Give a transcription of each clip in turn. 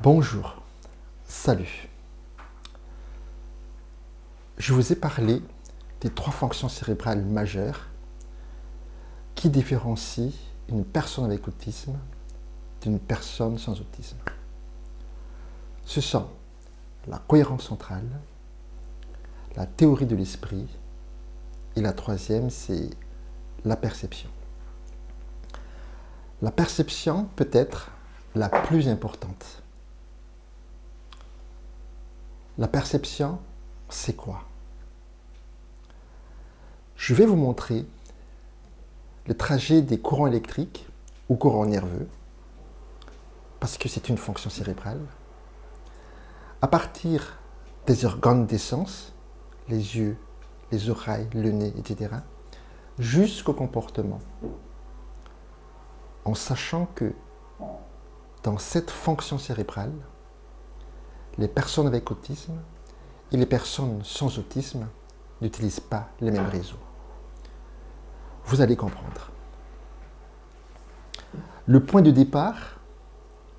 Bonjour, salut. Je vous ai parlé des 3 fonctions cérébrales majeures qui différencient une personne avec autisme d'une personne sans autisme. Ce sont la cohérence centrale, la théorie de l'esprit et la troisième, c'est la perception. La perception peut être la plus importante. La perception, c'est quoi? Je vais vous montrer le trajet des courants électriques ou courants nerveux, parce que c'est une fonction cérébrale, à partir des organes des sens, les yeux, les oreilles, le nez, etc., jusqu'au comportement, en sachant que dans cette fonction cérébrale, les personnes avec autisme et les personnes sans autisme n'utilisent pas les mêmes réseaux. Vous allez comprendre. Le point de départ,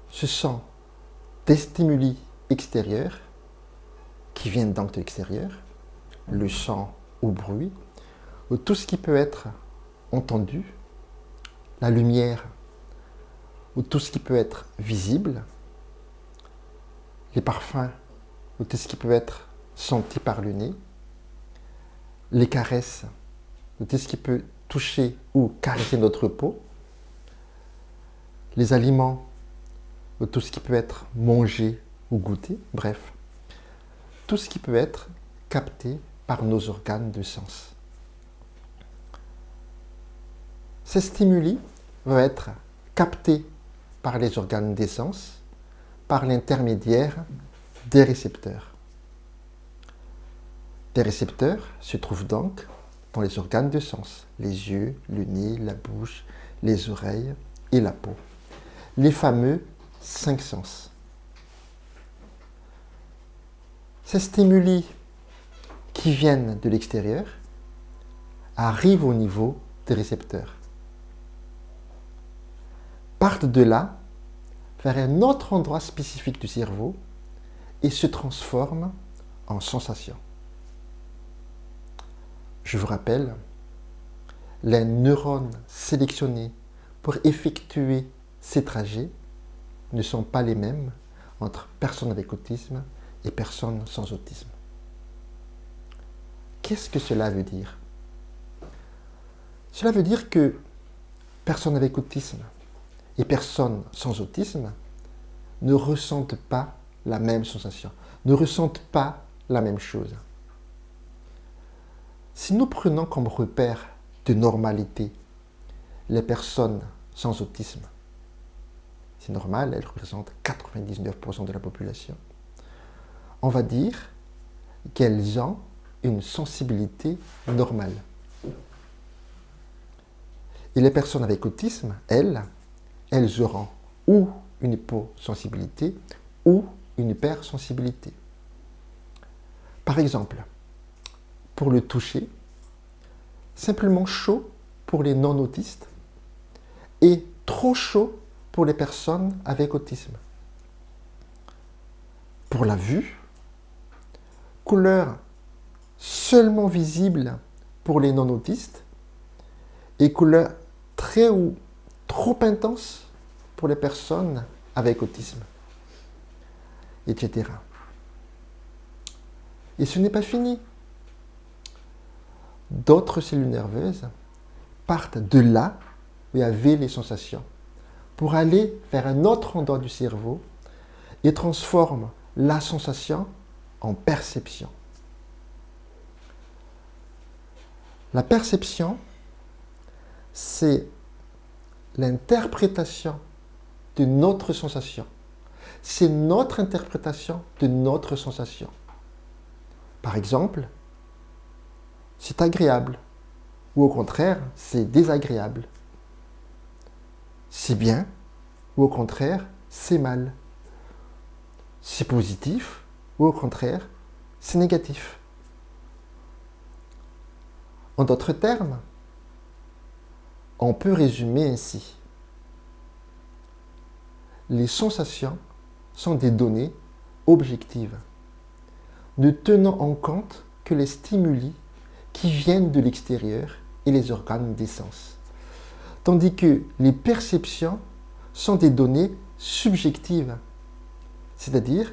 ce sont des stimuli extérieurs qui viennent donc de l'extérieur, le son ou bruit, ou tout ce qui peut être entendu, la lumière, ou tout ce qui peut être visible, les parfums, ou tout ce qui peut être senti par le nez, les caresses, ou tout ce qui peut toucher ou caresser notre peau, les aliments, ou tout ce qui peut être mangé ou goûté, bref, tout ce qui peut être capté par nos organes de sens. Ces stimuli vont être captés par les organes des sens, par l'intermédiaire des récepteurs. Les récepteurs se trouvent donc dans les organes de sens, les yeux, le nez, la bouche, les oreilles et la peau. Les fameux 5 sens. Ces stimuli qui viennent de l'extérieur arrivent au niveau des récepteurs. Partent de là vers un autre endroit spécifique du cerveau et se transforment en sensations. Je vous rappelle, les neurones sélectionnés pour effectuer ces trajets ne sont pas les mêmes entre personnes avec autisme et personnes sans autisme. Qu'est-ce que cela veut dire? Cela veut dire que personnes avec autisme et personnes sans autisme ne ressentent pas la même sensation, ne ressentent pas la même chose. Si nous prenons comme repère de normalité les personnes sans autisme, c'est normal, elles représentent 99% de la population, on va dire qu'elles ont une sensibilité normale. Et les personnes avec autisme, elles auront ou une hyposensibilité ou une hypersensibilité. Par exemple, pour le toucher, simplement chaud pour les non-autistes et trop chaud pour les personnes avec autisme. Pour la vue, couleur seulement visible pour les non-autistes et couleur très ou trop intense pour les personnes avec autisme, etc. Et ce n'est pas fini. D'autres cellules nerveuses partent de là où il y avait les sensations pour aller vers un autre endroit du cerveau et transforment la sensation en perception. La perception, c'est l'interprétation de notre sensation. C'est notre interprétation de notre sensation. Par exemple, c'est agréable ou au contraire, c'est désagréable. C'est bien ou au contraire, c'est mal. C'est positif ou au contraire, c'est négatif. En d'autres termes, on peut résumer ainsi. Les sensations sont des données objectives, ne tenant en compte que les stimuli qui viennent de l'extérieur et les organes des sens. Tandis que les perceptions sont des données subjectives, c'est-à-dire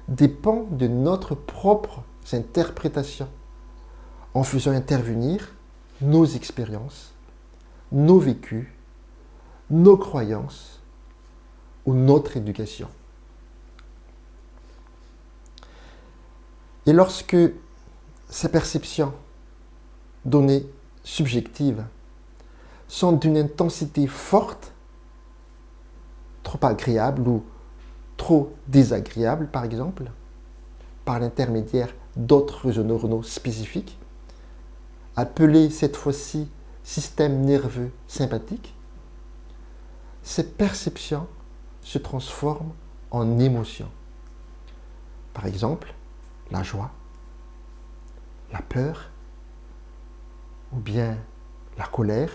dépendent de notre propre interprétation, en faisant intervenir nos expériences, nos vécus, nos croyances ou notre éducation. Et lorsque ces perceptions, données subjectives, sont d'une intensité forte, trop agréable ou trop désagréable par exemple, par l'intermédiaire d'autres réseaux neuronaux spécifiques, appelés cette fois-ci système nerveux sympathique, ces perceptions se transforment en émotions. Par exemple, la joie, la peur, ou bien la colère,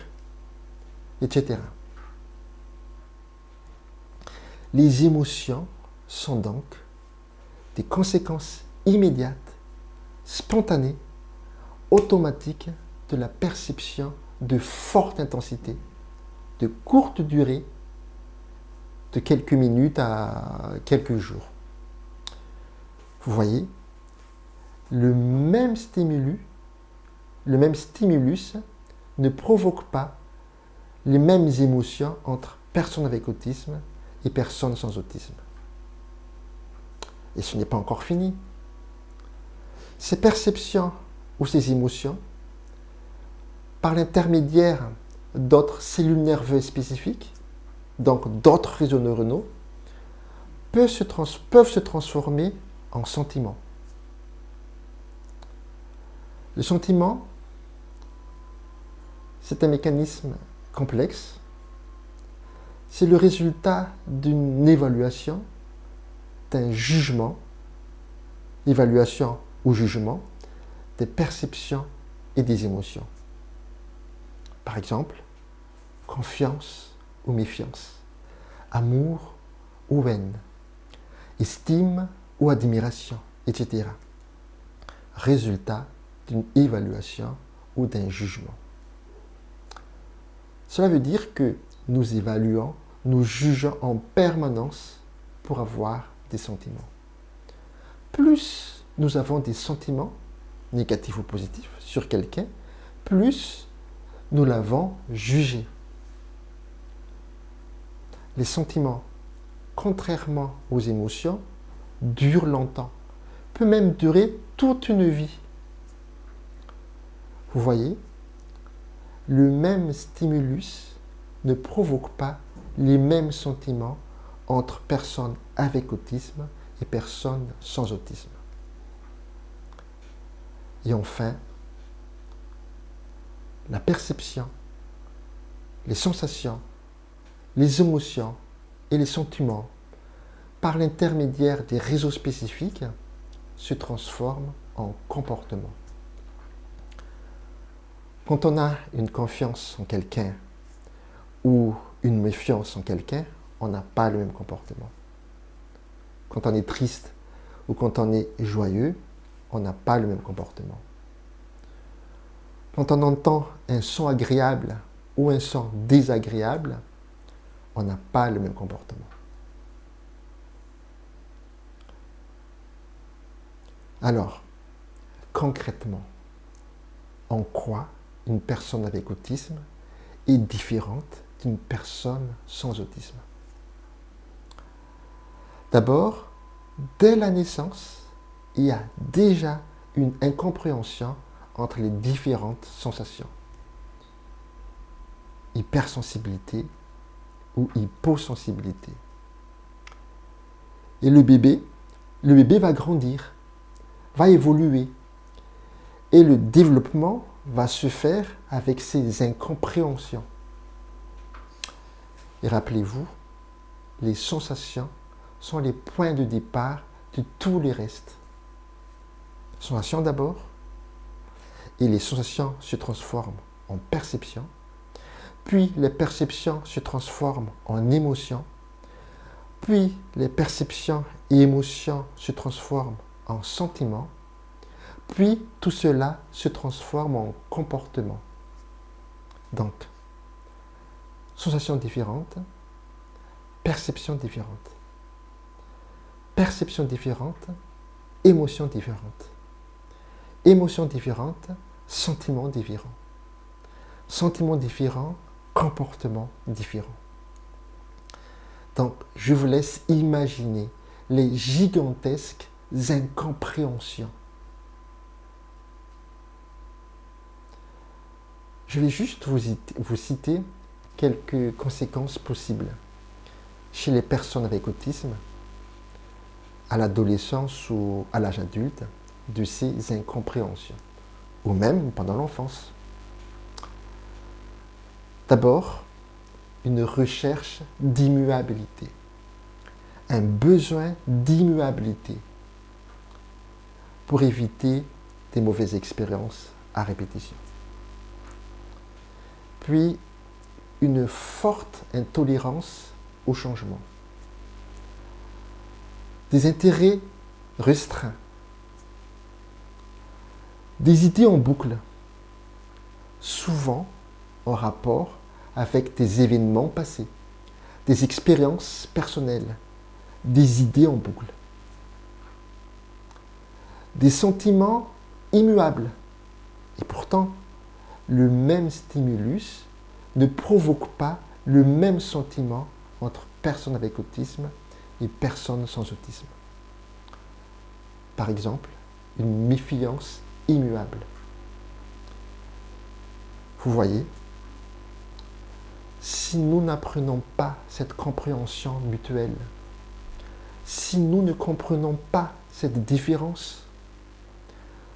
etc. Les émotions sont donc des conséquences immédiates, spontanées, automatiques de la perception de forte intensité, de courte durée, de quelques minutes à quelques jours. Vous voyez, le même stimulus ne provoque pas les mêmes émotions entre personnes avec autisme et personnes sans autisme. Et ce n'est pas encore fini. Ces perceptions ou ces émotions, par l'intermédiaire d'autres cellules nerveuses spécifiques, donc d'autres réseaux neuronaux, peuvent se transformer en sentiments. Le sentiment, c'est un mécanisme complexe. C'est le résultat d'une évaluation, d'un jugement, évaluation ou jugement, des perceptions et des émotions. Par exemple, confiance ou méfiance, amour ou haine, estime ou admiration, etc. Résultat d'une évaluation ou d'un jugement. Cela veut dire que nous évaluons, nous jugeons en permanence pour avoir des sentiments. Plus nous avons des sentiments, négatifs ou positifs, sur quelqu'un, plus nous l'avons jugé. Les sentiments, contrairement aux émotions, durent longtemps, peut même durer toute une vie. Vous voyez, le même stimulus ne provoque pas les mêmes sentiments entre personnes avec autisme et personnes sans autisme. Et enfin, la perception, les sensations, les émotions et les sentiments, par l'intermédiaire des réseaux spécifiques, se transforment en comportement. Quand on a une confiance en quelqu'un ou une méfiance en quelqu'un, on n'a pas le même comportement. Quand on est triste ou quand on est joyeux, on n'a pas le même comportement. Quand on entend un son agréable ou un son désagréable, on n'a pas le même comportement. Alors, concrètement, en quoi une personne avec autisme est différente d'une personne sans autisme? D'abord, dès la naissance, il y a déjà une incompréhension entre les différentes sensations. Hypersensibilité ou hyposensibilité. Et le bébé va grandir, va évoluer. Et le développement va se faire avec ces incompréhensions. Et rappelez-vous, les sensations sont les points de départ de tous les restes. Sensations d'abord, et les sensations se transforment en perceptions, puis les perceptions se transforment en émotions, puis les perceptions et émotions se transforment en sentiments, puis tout cela se transforme en comportement. Donc, sensations différentes, perceptions différentes. Perceptions différentes, émotions différentes. Émotions différentes, sentiments différents. Sentiments différents, comportements différents. Donc, je vous laisse imaginer les gigantesques incompréhensions. Je vais juste vous citer quelques conséquences possibles chez les personnes avec autisme, à l'adolescence ou à l'âge adulte, de ces incompréhensions, ou même pendant l'enfance. D'abord, une recherche d'immuabilité, un besoin d'immuabilité pour éviter des mauvaises expériences à répétition. Puis, une forte intolérance au changement, des intérêts restreints, des idées en boucle, souvent en rapport avec des événements passés, des expériences personnelles, des idées en boucle, des sentiments immuables. Et pourtant, le même stimulus ne provoque pas le même sentiment entre personnes avec autisme et personnes sans autisme. Par exemple, une méfiance immuable. Vous voyez, si nous n'apprenons pas cette compréhension mutuelle, si nous ne comprenons pas cette différence,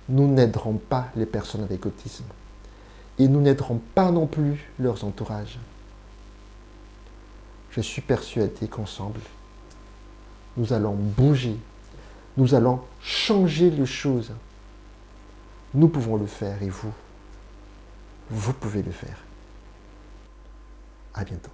nous n'aiderons pas les personnes avec autisme et nous n'aiderons pas non plus leurs entourages. Je suis persuadé qu'ensemble, nous allons bouger, nous allons changer les choses. Nous pouvons le faire et vous pouvez le faire. À bientôt.